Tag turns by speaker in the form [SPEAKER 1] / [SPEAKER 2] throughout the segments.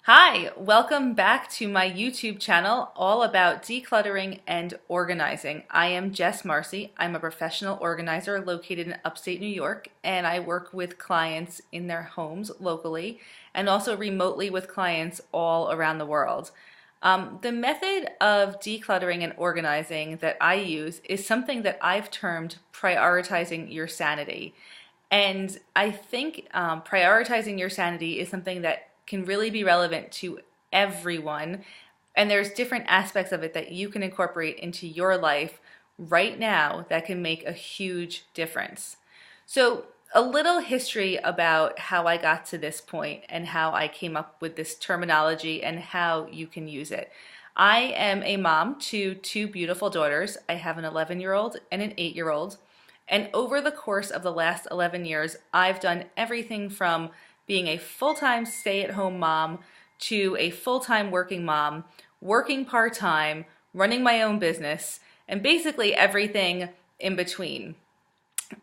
[SPEAKER 1] Hi, welcome back to my YouTube channel all about decluttering and organizing. I am Jes Marcy. I'm a professional organizer located in upstate New York, and I work with clients in their homes locally and also remotely with clients all around the world. The method of decluttering and organizing that I use is something that I've termed prioritizing your sanity. And I think prioritizing your sanity is something that can really be relevant to everyone. And there's different aspects of it that you can incorporate into your life right now that can make a huge difference. So, a little history about how I got to this point and how I came up with this terminology and how you can use it. I am a mom to two beautiful daughters. I have an 11-year-old and an 8-year-old. And over the course of the last 11 years, I've done everything from being a full-time stay-at-home mom to a full-time working mom, working part-time, running my own business, and basically everything in between.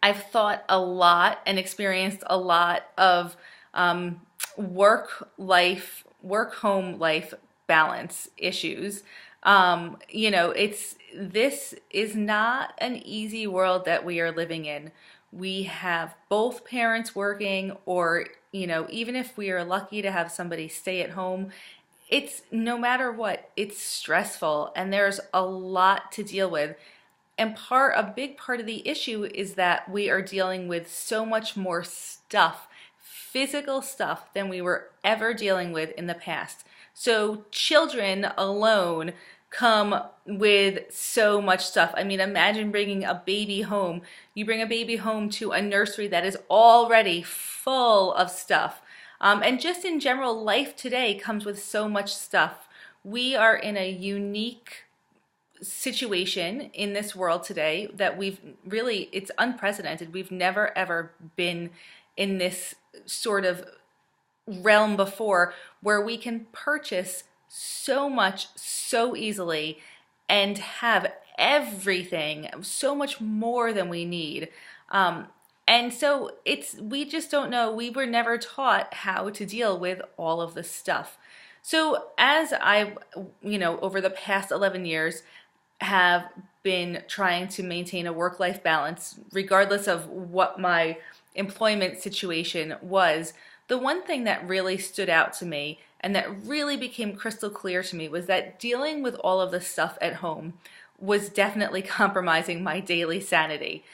[SPEAKER 1] I've thought a lot and experienced a lot of work-home life balance issues. This is not an easy world that we are living in. We have both parents working, or, even if we are lucky to have somebody stay at home, it's no matter what, it's stressful and there's a lot to deal with. And a big part of the issue is that we are dealing with so much more stuff, physical stuff, than we were ever dealing with in the past. So children alone come with so much stuff. I mean, imagine bringing a baby home. You bring a baby home to a nursery that is already full of stuff. And just in general, life today comes with so much stuff. We are in a unique situation in this world today that it's unprecedented. We've never ever been in this sort of realm before, where we can purchase so much so easily and have everything, so much more than we need. And so we just don't know. We were never taught how to deal with all of this stuff. So as over the past 11 years, have been trying to maintain a work-life balance, regardless of what my employment situation was, the one thing that really stood out to me and that really became crystal clear to me was that dealing with all of the stuff at home was definitely compromising my daily sanity.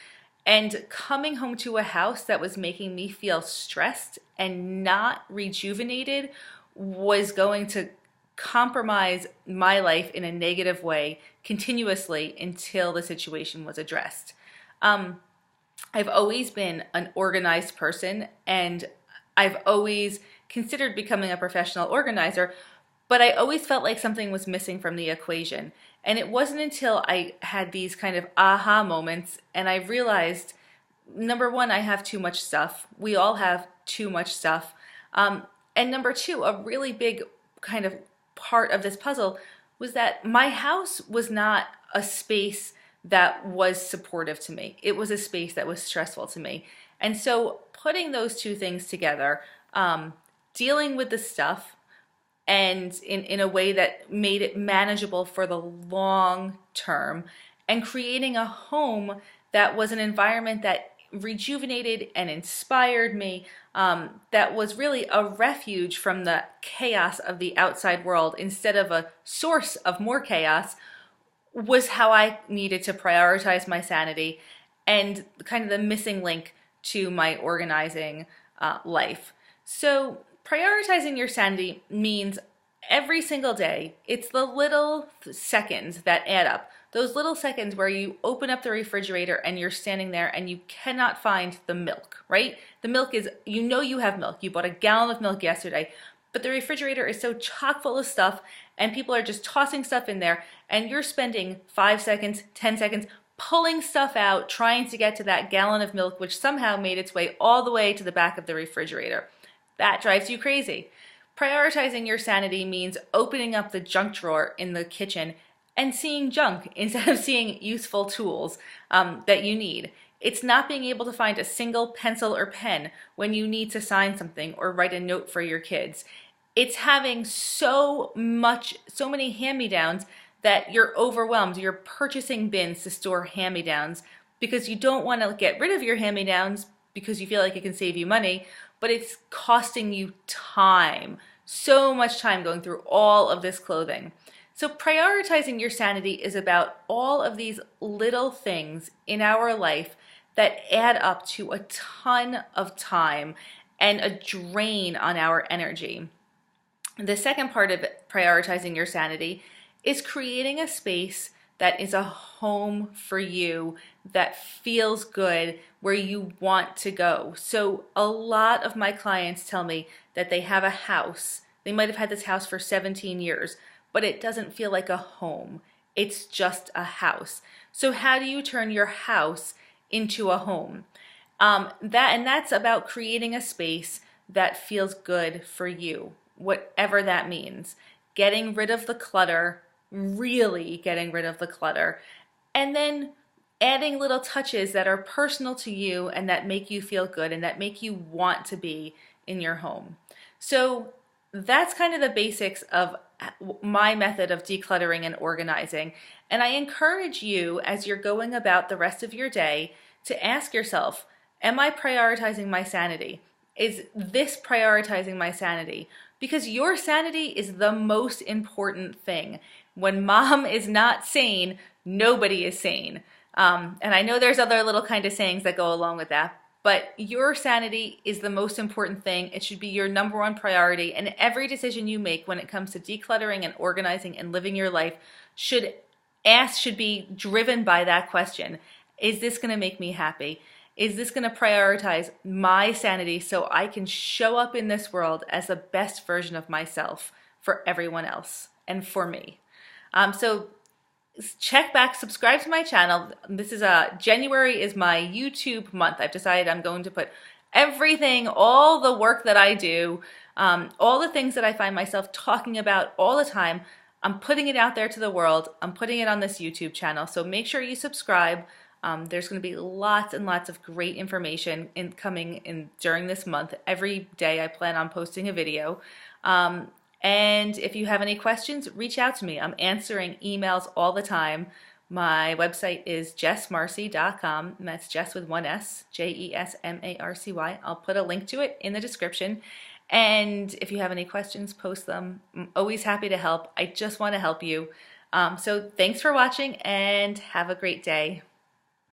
[SPEAKER 1] And coming home to a house that was making me feel stressed and not rejuvenated was going to compromise my life in a negative way continuously until the situation was addressed. I've always been an organized person, and I've always considered becoming a professional organizer, but I always felt like something was missing from the equation. And it wasn't until I had these kind of aha moments and I realized, number one, I have too much stuff. We all have too much stuff. And number two, a really big kind of part of this puzzle was that my house was not a space that was supportive to me. It was a space that was stressful to me. And so putting those two things together, dealing with the stuff and in a way that made it manageable for the long term, and creating a home that was an environment that rejuvenated and inspired me, that was really a refuge from the chaos of the outside world instead of a source of more chaos, was how I needed to prioritize my sanity and kind of the missing link to my organizing life. So prioritizing your sanity means every single day, it's the little seconds that add up. Those little seconds where you open up the refrigerator and you're standing there and you cannot find the milk, right? The milk is, you have milk. You bought a gallon of milk yesterday, but the refrigerator is so chock full of stuff and people are just tossing stuff in there, and you're spending 5 seconds, 10 seconds, pulling stuff out, trying to get to that gallon of milk, which somehow made its way all the way to the back of the refrigerator. That drives you crazy. Prioritizing your sanity means opening up the junk drawer in the kitchen and seeing junk instead of seeing useful tools that you need. It's not being able to find a single pencil or pen when you need to sign something or write a note for your kids. It's having so many hand-me-downs that you're overwhelmed. You're purchasing bins to store hand-me-downs because you don't want to get rid of your hand-me-downs because you feel like it can save you money, but it's costing you time, so much time going through all of this clothing. So prioritizing your sanity is about all of these little things in our life that add up to a ton of time and a drain on our energy. The second part of prioritizing your sanity is creating a space that is a home for you, that feels good, where you want to go. So a lot of my clients tell me that they have a house. They might have had this house for 17 years, but it doesn't feel like a home. It's just a house. So how do you turn your house into a home? That's about creating a space that feels good for you, whatever that means. Getting rid of the clutter, really getting rid of the clutter, and then adding little touches that are personal to you and that make you feel good and that make you want to be in your home. So that's kind of the basics of my method of decluttering and organizing. And I encourage you, as you're going about the rest of your day, to ask yourself, am I prioritizing my sanity? Is this prioritizing my sanity? Because your sanity is the most important thing. When mom is not sane, nobody is sane. And I know there's other little kind of sayings that go along with that, but your sanity is the most important thing. It should be your number one priority. And every decision you make when it comes to decluttering and organizing and living your life should be driven by that question. Is this going to make me happy? Is this going to prioritize my sanity so I can show up in this world as the best version of myself for everyone else and for me? So check back, subscribe to my channel. This is January is my YouTube month. I've decided I'm going to put everything, all the work that I do, all the things that I find myself talking about all the time, I'm putting it out there to the world. I'm putting it on this YouTube channel. So make sure you subscribe. There's going to be lots and lots of great information coming during this month. Every day I plan on posting a video. And if you have any questions, reach out to me. I'm answering emails all the time. My website is jesmarcy.com, and that's Jes with one S, JESMARCY. I'll put a link to it in the description. And if you have any questions, post them. I'm always happy to help. I just want to help you. So thanks for watching and have a great day.